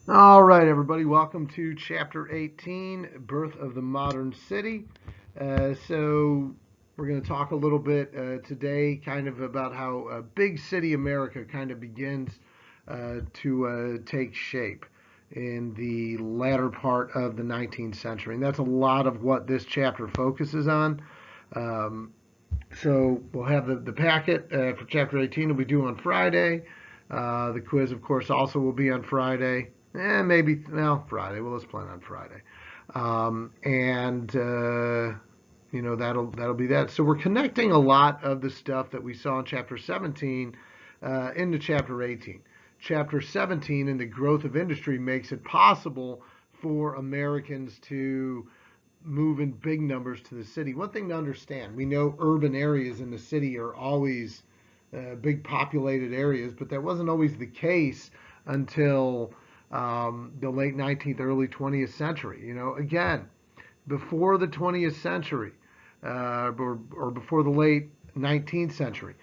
All right, everybody, welcome to Chapter 18, Birth of the Modern City. So, we're going to talk a little bit today kind of about how big city America kind of begins to take shape in the latter part of the 19th century. And that's a lot of what this chapter focuses on. Um, so, we'll have the packet for Chapter 18 will be due on Friday. The quiz, of course, also will be on Friday. Maybe, well, Friday. Well, let's plan on Friday. And that'll be that. So we're connecting a lot of the stuff that we saw in Chapter 17 into Chapter 18. Chapter 17 in the growth of industry makes it possible for Americans to move in big numbers to the city. One thing to understand, we know urban areas in the city are always big populated areas, but that wasn't always the case until the late 19th, early 20th century. Again, before the 20th century, or before the late 19th century,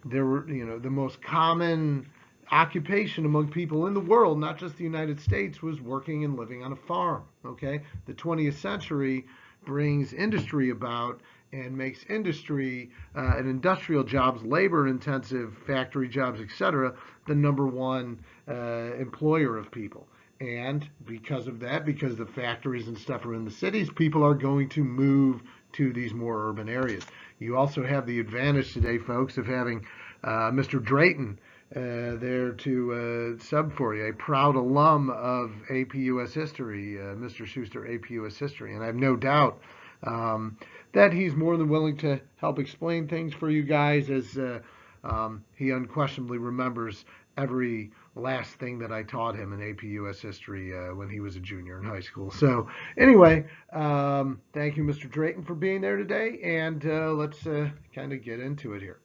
there were, the most common occupation among people in the world, not just the United States, was working and living on a farm. Okay, the 20th century brings industry about and makes industry and industrial jobs, labor-intensive factory jobs, etc., the number one employer of people. And because of that, because the factories and stuff are in the cities, people are going to move to these more urban areas. You also have the advantage today, folks, of having Mr. Drayton there to sub for you, a proud alum of AP US History, Mr. Schuster, AP US History. And I have no doubt that he's more than willing to help explain things for you guys, as he unquestionably remembers every last thing that I taught him in AP US History when he was a junior in high school. So, anyway, thank you, Mr. Drayton, for being there today, and let's kind of get into it here.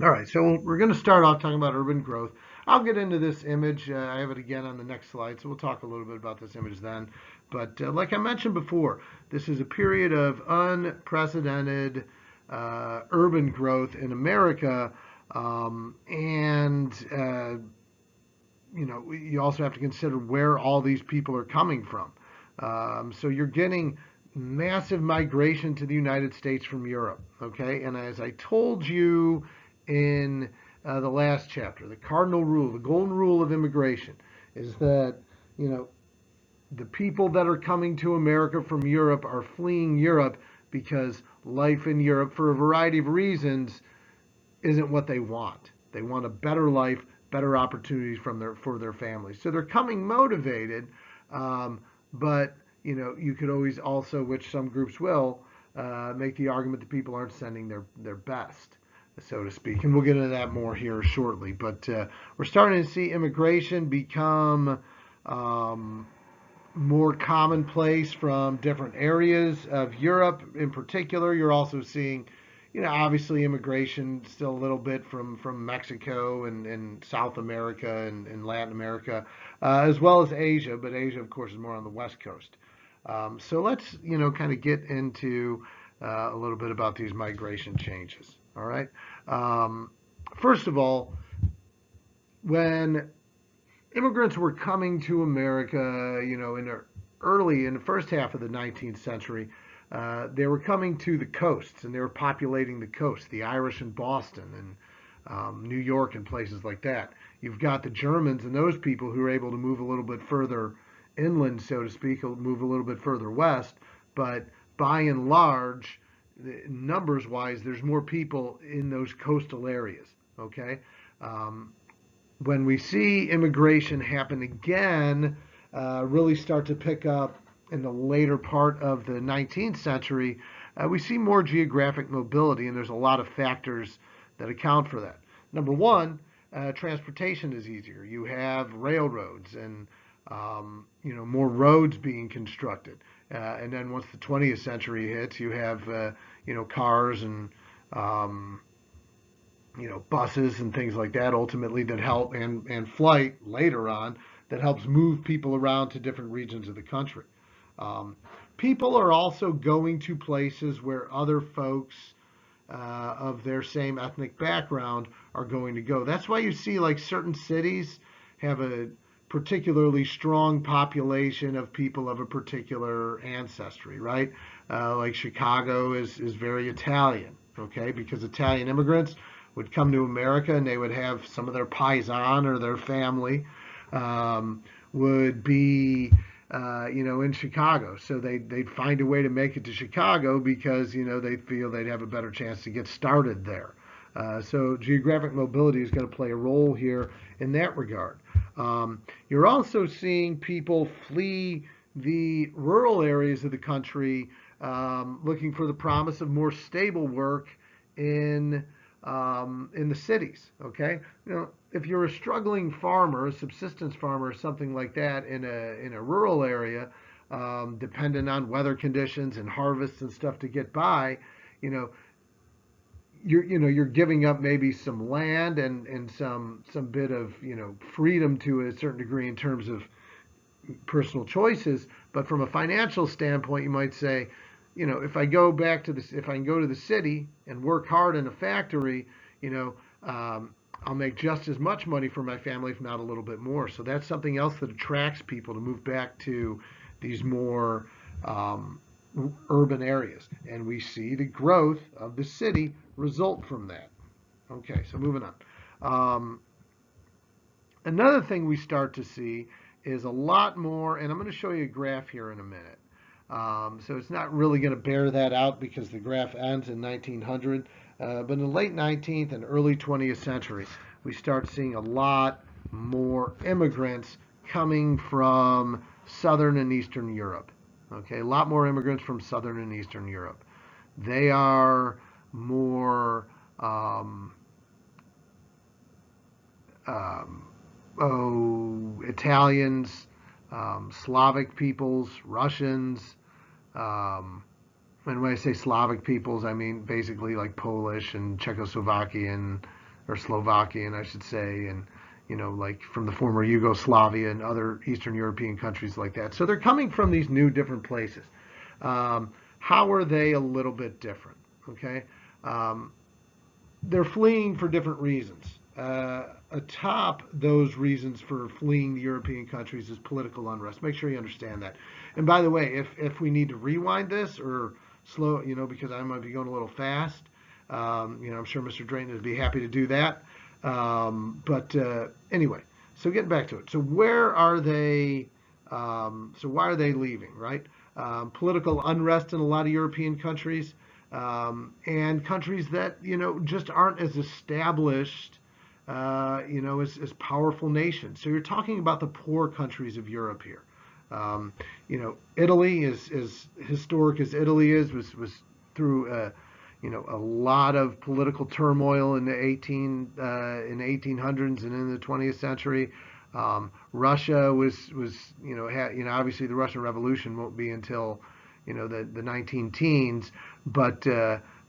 All right, so we're going to start off talking about urban growth. I'll get into this image. I have it again on the next slide, so we'll talk a little bit about this image then. But like I mentioned before, this is a period of unprecedented urban growth in America, and you also have to consider where all these people are coming from. So you're getting massive migration to the United States from Europe. Okay, and as I told you in the last chapter, the cardinal rule, the golden rule of immigration, is that the people that are coming to America from Europe are fleeing Europe because life in Europe, for a variety of reasons, isn't what they want. They want a better life, better opportunities for their families. So they're coming motivated, but you could always also, which some groups will, make the argument that people aren't sending their best, so to speak. And we'll get into that more here shortly. But we're starting to see immigration become more commonplace from different areas of Europe in particular. You're also seeing, obviously immigration still a little bit from Mexico and South America and Latin America, as well as Asia. But Asia, of course, is more on the West Coast. So let's, kind of get into a little bit about these migration changes. All right. First of all, when immigrants were coming to America, in the first half of the 19th century, they were coming to the coasts and they were populating the coast, the Irish in Boston and New York and places like that. You've got the Germans and those people who are able to move a little bit further inland, so to speak, move a little bit further west. But by and large, numbers wise, there's more people in those coastal areas. Okay. When we see immigration happen again, really start to pick up in the later part of the 19th century, we see more geographic mobility, and there's a lot of factors that account for that. Number one, transportation is easier. You have railroads and more roads being constructed. And then once the 20th century hits, you have cars and buses and things like that ultimately that help, and flight later on, that helps move people around to different regions of the country. Um, People are also going to places where other folks of their same ethnic background are going to go. That's why you see like certain cities have a particularly strong population of people of a particular ancestry, right? Like Chicago is very Italian, okay, because Italian immigrants would come to America and they would have some of their paisan or their family would be in Chicago. So they'd find a way to make it to Chicago because, they feel they'd have a better chance to get started there. So geographic mobility is going to play a role here in that regard. You're also seeing people flee the rural areas of the country, looking for the promise of more stable work in the cities. Okay, if you're a struggling farmer, a subsistence farmer, or something like that in a rural area, dependent on weather conditions and harvests and stuff to get by, you know, you're giving up maybe some land and some bit of freedom to a certain degree in terms of personal choices. But from a financial standpoint, you might say, if I go back to this, if I can go to the city and work hard in a factory, I'll make just as much money for my family, if not a little bit more. So that's something else that attracts people to move back to these more urban areas. And we see the growth of the city result from that. Okay, so moving on. Another thing we start to see is a lot more, and I'm going to show you a graph here in a minute. So it's not really going to bear that out because the graph ends in 1900. But in the late 19th and early 20th century, we start seeing a lot more immigrants coming from Southern and Eastern Europe. Okay, a lot more immigrants from Southern and Eastern Europe. They are more Italians, Slavic peoples, Russians. And when I say Slavic peoples, I mean basically like Polish and Czechoslovakian, or Slovakian, I should say, and like from the former Yugoslavia and other Eastern European countries like that. So they're coming from these new different places. How are they a little bit different? Okay, they're fleeing for different reasons. Atop those reasons for fleeing the European countries is political unrest. Make sure you understand that. And by the way, if we need to rewind this or slow, because I might be going a little fast, I'm sure Mr. Drayton would be happy to do that. But anyway, so getting back to it. So where are they? So why are they leaving, right? Political unrest in a lot of European countries, and countries that, just aren't as established, as powerful nations. So you're talking about the poor countries of Europe here. Italy is as historic as Italy is, was through a lot of political turmoil in the 1800s and in the 20th century. Russia was obviously the Russian Revolution won't be until the 19 teens, but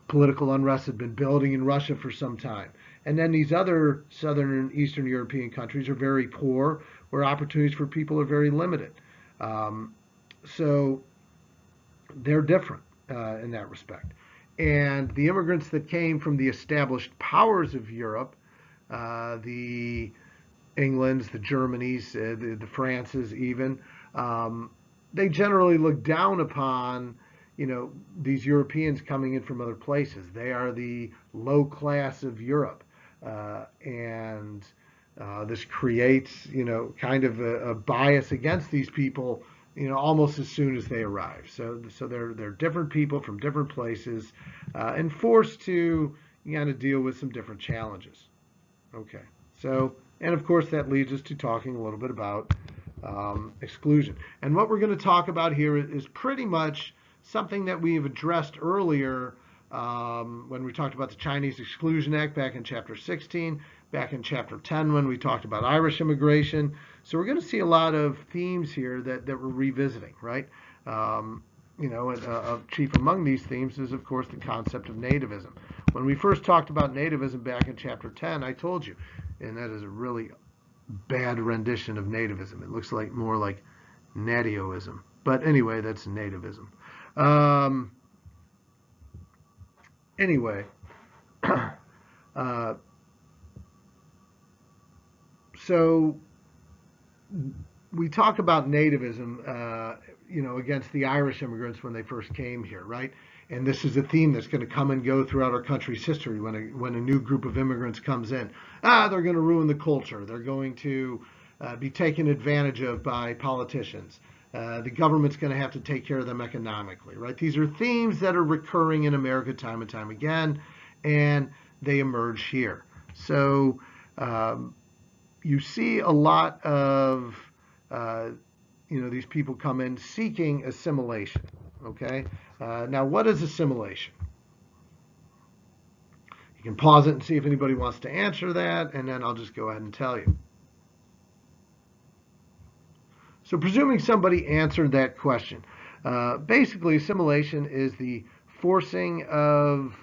political unrest had been building in Russia for some time. And then these other Southern and Eastern European countries are very poor, where opportunities for people are very limited. So they're different in that respect. And the immigrants that came from the established powers of Europe, the Englands, the Germanys, the Frances even, they generally look down upon, these Europeans coming in from other places. They are the low class of Europe. And this creates, kind of a bias against these people, almost as soon as they arrive. So they're different people from different places, and forced to kind of deal with some different challenges. Okay. So, and of course that leads us to talking a little bit about exclusion. And what we're going to talk about here is pretty much something that we have addressed earlier when we talked about the Chinese Exclusion Act back in Chapter 16, back in Chapter 10 when we talked about Irish immigration. So we're going to see a lot of themes here that we're revisiting, right? And chief among these themes is, of course, the concept of nativism. When we first talked about nativism back in Chapter 10, I told you, and that is a really bad rendition of nativism. It looks like more like natioism. But anyway, that's nativism. Anyway, so we talk about nativism, against the Irish immigrants when they first came here, right? And this is a theme that's going to come and go throughout our country's history. When a new group of immigrants comes in, they're going to ruin the culture. They're going to be taken advantage of by politicians. The government's going to have to take care of them economically, right? These are themes that are recurring in America time and time again, and they emerge here. So you see a lot of these people come in seeking assimilation. Okay, now what is assimilation? You can pause it and see if anybody wants to answer that, and then I'll just go ahead and tell you. So presuming somebody answered that question, basically assimilation is the forcing of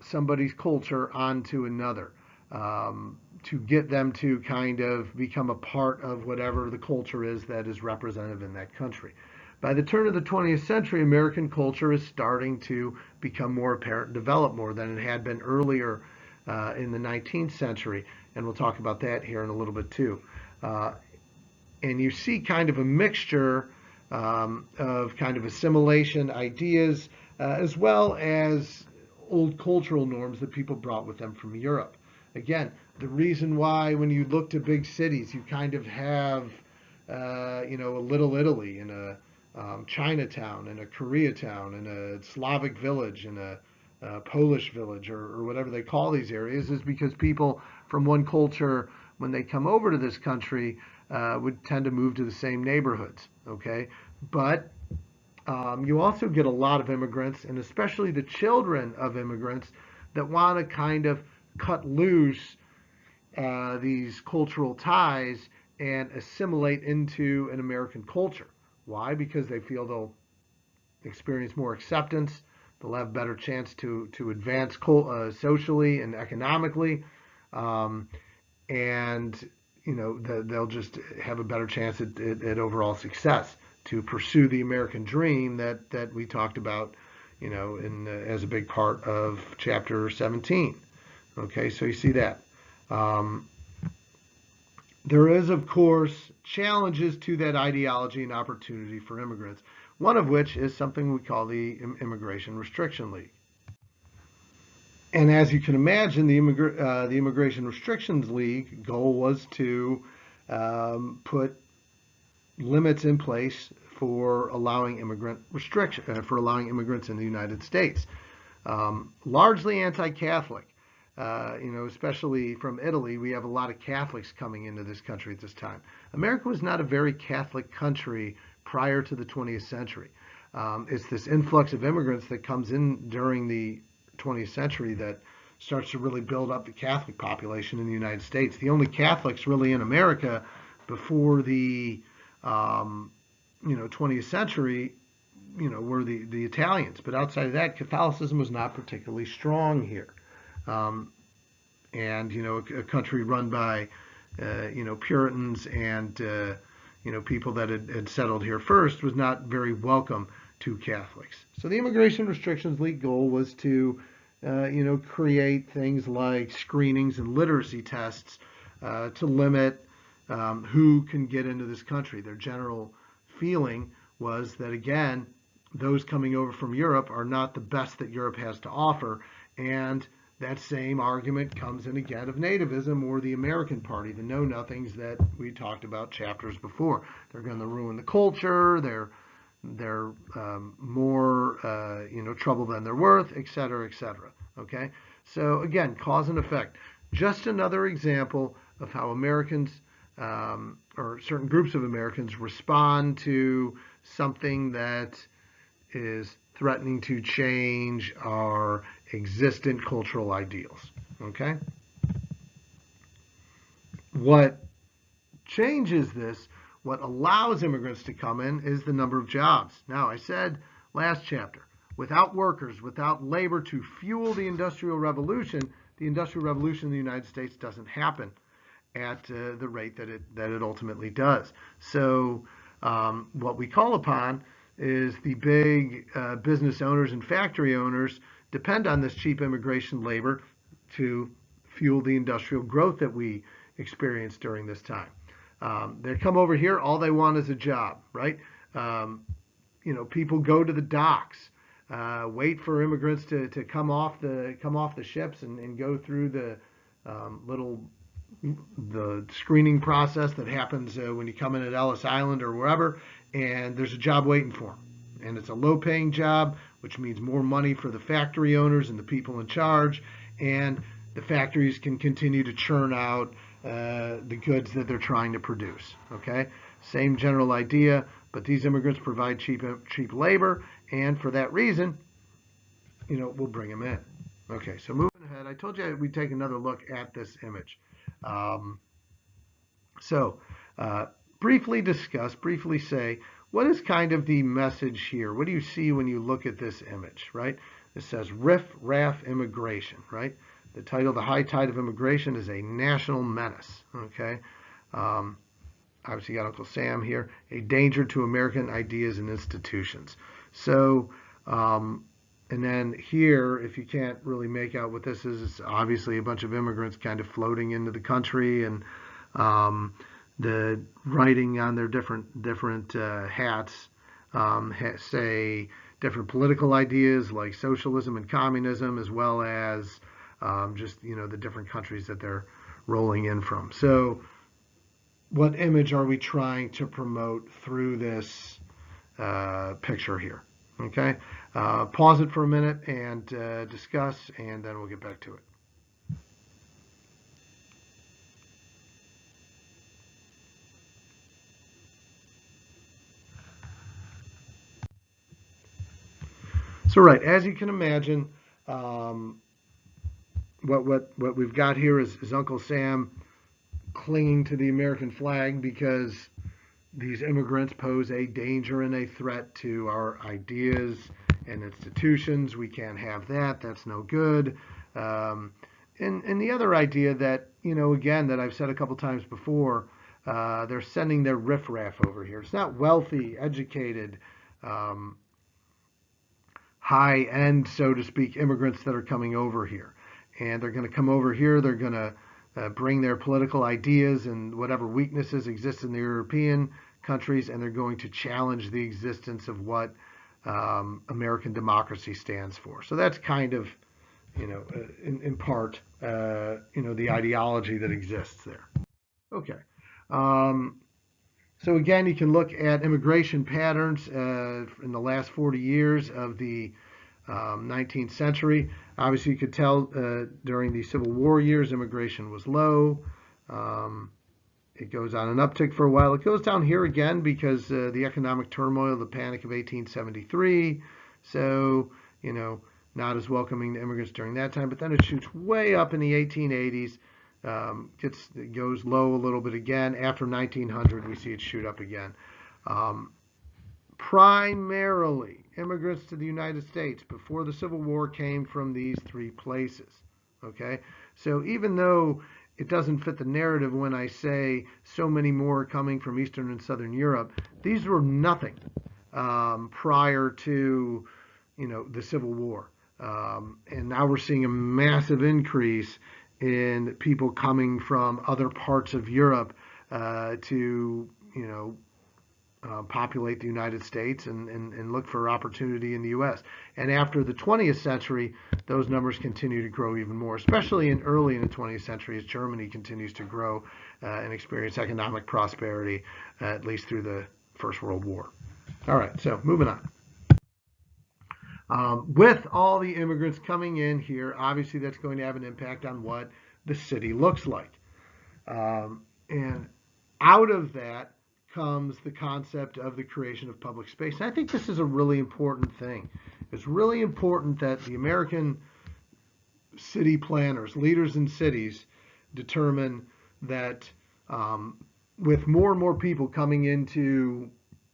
somebody's culture onto another, to get them to kind of become a part of whatever the culture is that is represented in that country. By the turn of the 20th century, American culture is starting to become more apparent and develop more than it had been earlier in the 19th century, and we'll talk about that here in a little bit too. And you see kind of a mixture of kind of assimilation ideas as well as old cultural norms that people brought with them from Europe. Again, the reason why when you look to big cities, you kind of have, a Little Italy and a Chinatown and a Koreatown and a Slavic village and a Polish village or whatever they call these areas is because people from one culture, when they come over to this country, would tend to move to the same neighborhoods. Okay, but you also get a lot of immigrants, and especially the children of immigrants, that want to kind of cut loose these cultural ties and assimilate into an American culture. Why? Because they feel they'll experience more acceptance, they'll have a better chance to advance socially and economically, and they'll just have a better chance at overall success to pursue the American dream that we talked about, as a big part of chapter 17. Okay, so you see that. There is, of course, challenges to that ideology and opportunity for immigrants, one of which is something we call the Immigration Restriction League. And as you can imagine, the Immigration Restrictions League goal was to put limits in place for allowing immigrants in the United States. Largely anti-Catholic. Especially from Italy, we have a lot of Catholics coming into this country at this time. America was not a very Catholic country prior to the 20th century. It's this influx of immigrants that comes in during the 20th century that starts to really build up the Catholic population in the United States. The only Catholics really in America before the 20th century, were the Italians. But outside of that, Catholicism was not particularly strong here. And a country run by Puritans and people that had settled here first was not very welcome to Catholics. So the Immigration Restrictions League goal was to create things like screenings and literacy tests to limit who can get into this country. Their general feeling was that, again, those coming over from Europe are not the best that Europe has to offer, and that same argument comes in again of nativism or the American Party, the know-nothings that we talked about chapters before. They're going to ruin the culture. They're more trouble than they're worth, et cetera, et cetera. Okay, so again, cause and effect. Just another example of how Americans or certain groups of Americans respond to something that is threatening to change our existent cultural ideals. Okay? What changes this, what allows immigrants to come in, is the number of jobs. Now, I said last chapter, without workers, without labor to fuel the Industrial Revolution in the United States doesn't happen at the rate that it ultimately does. So what we call upon is the big business owners and factory owners depend on this cheap immigration labor to fuel the industrial growth that we experienced during this time. They come over here, all they want is a job, right? People go to the docks, wait for immigrants to come off the ships and go through the screening process that happens when you come in at Ellis Island or wherever, and there's a job waiting for them. And it's a low-paying job, which means more money for the factory owners and the people in charge, and the factories can continue to churn out the goods that they're trying to produce. Okay, same general idea, but these immigrants provide cheap labor, and for that reason, we'll bring them in. Okay, so moving ahead, I told you we'd take another look at this image. Briefly say, what is kind of the message here? What do you see when you look at this image, right? It says riff-raff immigration, right? The title, The High Tide of Immigration, is a national menace, okay? Obviously you got Uncle Sam here, a danger to American ideas and institutions. So, and then here, if you can't really make out what this is, it's obviously a bunch of immigrants kind of floating into the country, and the writing on their different hats say different political ideas like socialism and communism, as well as just the different countries that they're rolling in from. So, what image are we trying to promote through this picture here? Okay, pause it for a minute and discuss, and then we'll get back to it. So, right, as you can imagine, what we've got here is Uncle Sam clinging to the American flag because these immigrants pose a danger and a threat to our ideas and institutions. We can't have that. That's no good. And the other idea that, again, that I've said a couple times before, they're sending their riffraff over here. It's not wealthy, educated, high-end, so to speak, immigrants that are coming over here. And they're going to come over here. They're going to bring their political ideas and whatever weaknesses exist in the European countries, and they're going to challenge the existence of what American democracy stands for. So that's kind of, in part, the ideology that exists there. Okay. So again, you can look at immigration patterns in the last 40 years of the 19th century. Obviously, you could tell during the Civil War years, immigration was low. It goes on an uptick for a while. It goes down here again because the economic turmoil, the Panic of 1873. So, not as welcoming to immigrants during that time. But then it shoots way up in the 1880s. It goes low a little bit again. After 1900, we see it shoot up again. Primarily, immigrants to the United States before the Civil War came from these three places. Okay, so even though it doesn't fit the narrative when I say so many more coming from Eastern and Southern Europe, these were nothing prior to the Civil War, and now we're seeing a massive increase in people coming from other parts of Europe to populate the United States and look for opportunity in the U.S. And after the 20th century, those numbers continue to grow even more, especially early in the 20th century as Germany continues to grow and experience economic prosperity, at least through the First World War. All right, so moving on. With all the immigrants coming in here, obviously that's going to have an impact on what the city looks like. And out of that comes the concept of the creation of public space. And I think this is a really important thing. It's really important that the American city planners, leaders in cities, determine that with more and more people coming into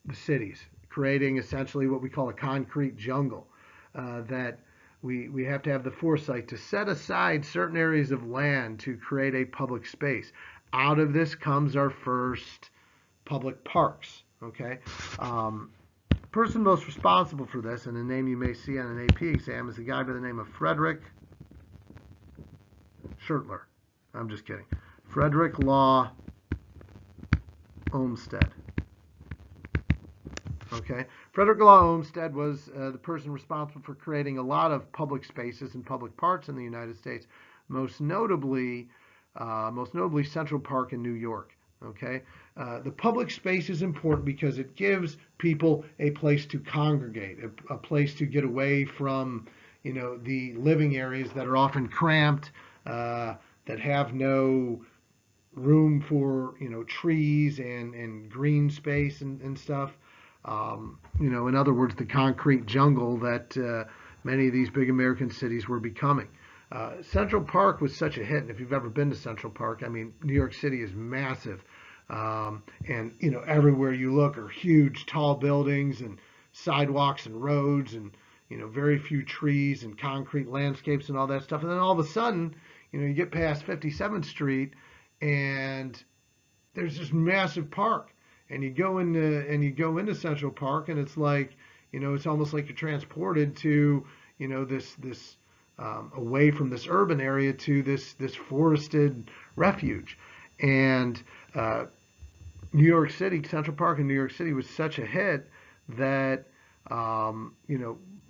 the cities, creating essentially what we call a concrete jungle, that we have to have the foresight to set aside certain areas of land to create a public space. Out of this comes our first public parks. Okay, person most responsible for this, and a name you may see on an AP exam, is a guy by the name of Frederick Schertler. I'm just kidding. Frederick Law Olmsted. Okay, Frederick Law Olmsted was the person responsible for creating a lot of public spaces and public parks in the United States, most notably, Central Park in New York. Okay, the public space is important because it gives people a place to congregate, a place to get away from, the living areas that are often cramped, that have no room for trees and green space and stuff. In other words, the concrete jungle that many of these big American cities were becoming. Central Park was such a hit, and if you've ever been to Central Park, I mean, New York City is massive, and everywhere you look are huge, tall buildings and sidewalks and roads, and very few trees and concrete landscapes and all that stuff. And then all of a sudden, you get past 57th Street, and there's this massive park, and you go into Central Park, and it's like, it's almost like you're transported to, this away from this urban area to this forested refuge. And Central Park in New York City was such a hit that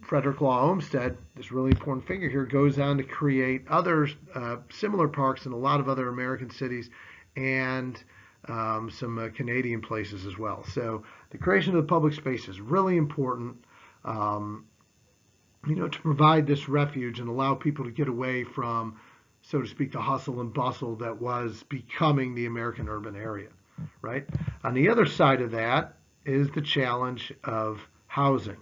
Frederick Law Olmsted, this really important figure here, goes on to create other similar parks in a lot of other American cities and some Canadian places as well. So the creation of the public space is really important, to provide this refuge and allow people to get away from, so to speak, the hustle and bustle that was becoming the American urban area, right? On the other side of that is the challenge of housing.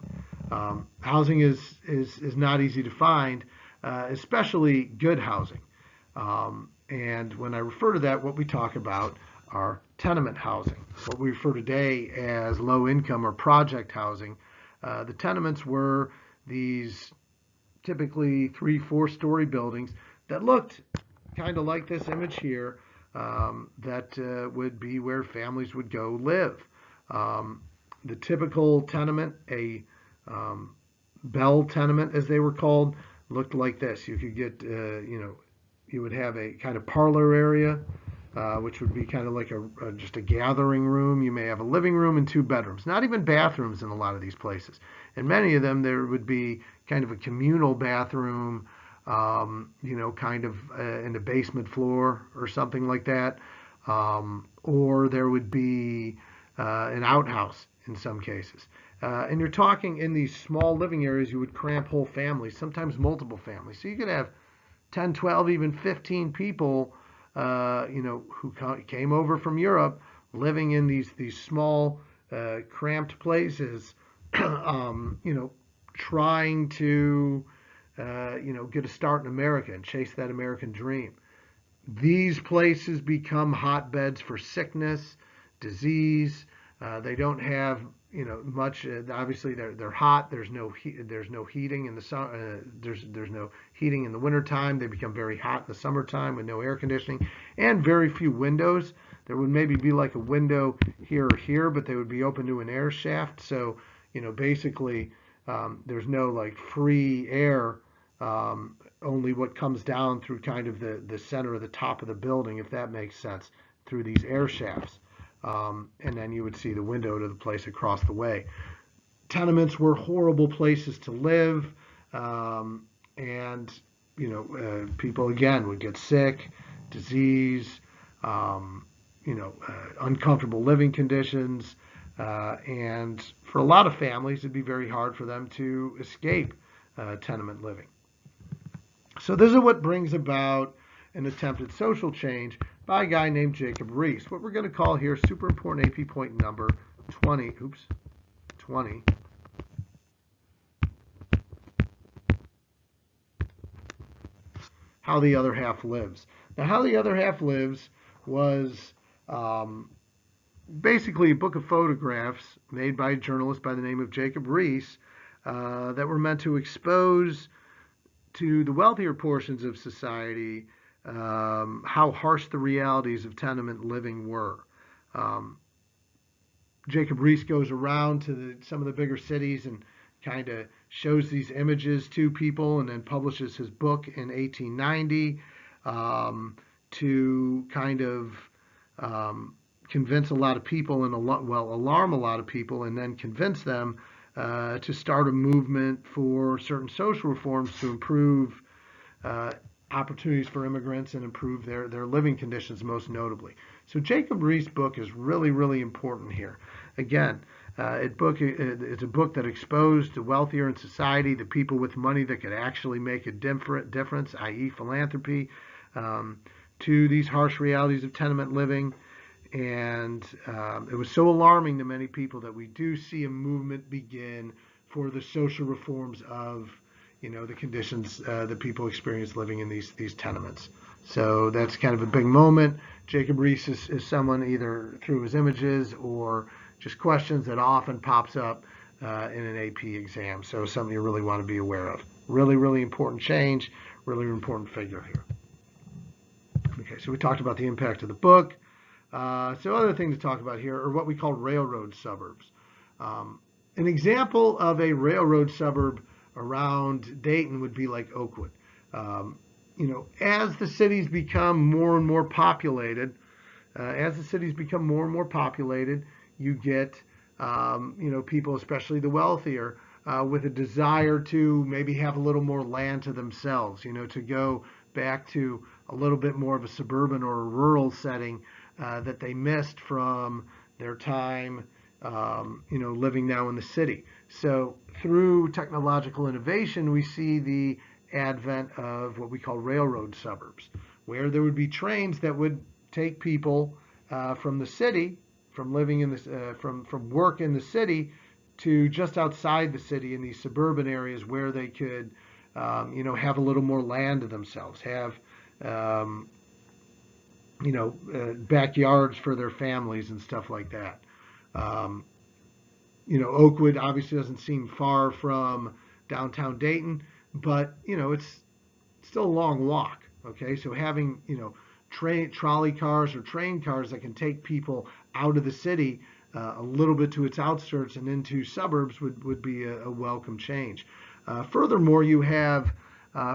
Housing is not easy to find, especially good housing. And when I refer to that, what we talk about are tenement housing, what we refer today as low income or project housing. The tenements were these typically 3-4 story buildings that looked kind of like this image here, that would be where families would go live. The typical tenement, a bell tenement as they were called, looked like this. You could get, you would have a kind of parlor area, which would be kind of like just a gathering room. You may have a living room and 2 bedrooms, not even bathrooms in a lot of these places. In many of them, there would be kind of a communal bathroom, kind of in the basement floor or something like that. Or there would be an outhouse in some cases. And you're talking in these small living areas, you would cramp whole families, sometimes multiple families. So you could have 10, 12, even 15 people, who came over from Europe, living in these small, cramped places, trying to, get a start in America and chase that American dream. These places become hotbeds for sickness, disease. They don't have, much. Obviously, they're hot. There's no heating in the summer. There's no heating in the wintertime. They become very hot in the summertime with no air conditioning and very few windows. There would maybe be like a window here or here, but they would be open to an air shaft. So, basically, there's no like free air. Only what comes down through kind of the center of the top of the building, if that makes sense, through these air shafts. And then you would see the window to the place across the way. Tenements were horrible places to live, and people again would get sick, disease, uncomfortable living conditions, and for a lot of families, it'd be very hard for them to escape tenement living. So this is what brings about an attempted social change by a guy named Jacob Riis. What we're going to call here, super important AP point number 20. How the Other Half Lives. Now, How the Other Half Lives was basically a book of photographs made by a journalist by the name of Jacob Riis that were meant to expose to the wealthier portions of society how harsh the realities of tenement living were. Jacob Riis goes around to some of the bigger cities and kind of shows these images to people, and then publishes his book in 1890 to kind of convince a lot of people and alarm a lot of people, and then convince them to start a movement for certain social reforms to improve uh, opportunities for immigrants and improve their living conditions, most notably. So Jacob Riis's book is really, really important here. Again, it's a book that exposed the wealthier in society, the people with money that could actually make a difference, i.e. philanthropy, to these harsh realities of tenement living. And it was so alarming to many people that we do see a movement begin for the social reforms of, the conditions that people experience living in these tenements. So that's kind of a big moment. Jacob Riis is someone, either through his images or just questions, that often pops up in an AP exam. So something you really want to be aware of. Really, really important change, really important figure here. Okay, so we talked about the impact of the book. So other things to talk about here are what we call railroad suburbs. An example of a railroad suburb around Dayton would be like Oakwood. As the cities become more and more populated, you get, people, especially the wealthier, with a desire to maybe have a little more land to themselves, to go back to a little bit more of a suburban or a rural setting that they missed from their time, living now in the city. So through technological innovation, we see the advent of what we call railroad suburbs, where there would be trains that would take people from the city, from living in this, from work in the city, to just outside the city in these suburban areas where they could, have a little more land to themselves, have backyards for their families and stuff like that. Oakwood obviously doesn't seem far from downtown Dayton, but, it's still a long walk. Okay, so having, trolley cars or train cars that can take people out of the city a little bit to its outskirts and into suburbs would be a welcome change. Furthermore, you have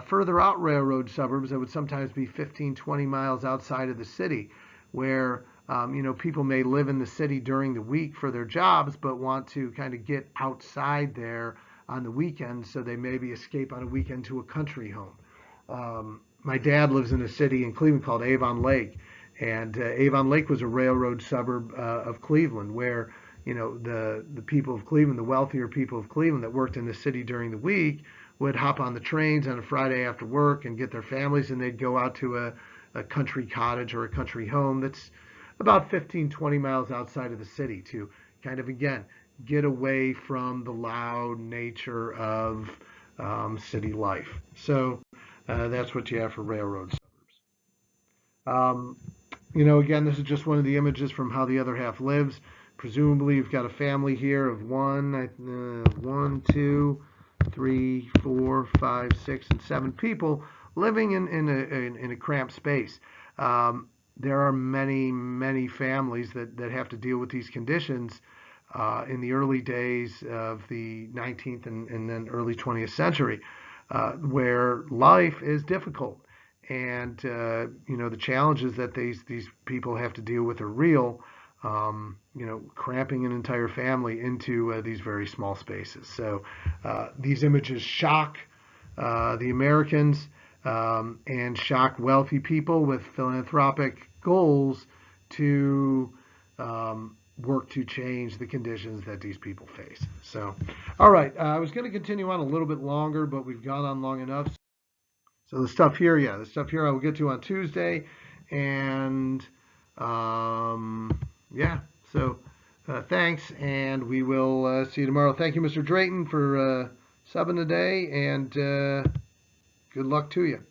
further out railroad suburbs that would sometimes be 15, 20 miles outside of the city, where people may live in the city during the week for their jobs, but want to kind of get outside there on the weekends, so they maybe escape on a weekend to a country home. My dad lives in a city in Cleveland called Avon Lake, and Avon Lake was a railroad suburb of Cleveland, where the people of Cleveland, the wealthier people of Cleveland that worked in the city during the week, would hop on the trains on a Friday after work and get their families, and they'd go out to a country cottage or a country home that's about 15, 20 miles outside of the city, to kind of, again, get away from the loud nature of city life. So that's what you have for railroad suburbs. Again, this is just one of the images from How the Other Half Lives. Presumably, you've got a family here of 1, 2, 3, 4, 5, 6, and 7 people living in a cramped space. There are many, many families that have to deal with these conditions in the early days of the 19th and then early 20th century, where life is difficult. And, the challenges that these people have to deal with are real, cramping an entire family into these very small spaces. So these images shock the Americans and shock wealthy people with philanthropic goals to work to change the conditions that these people face. So, all right, I was going to continue on a little bit longer, but we've gone on long enough. So the stuff here I will get to on Tuesday. And so thanks, and we will see you tomorrow. Thank you, Mr. Drayton, for subbing today, and good luck to you.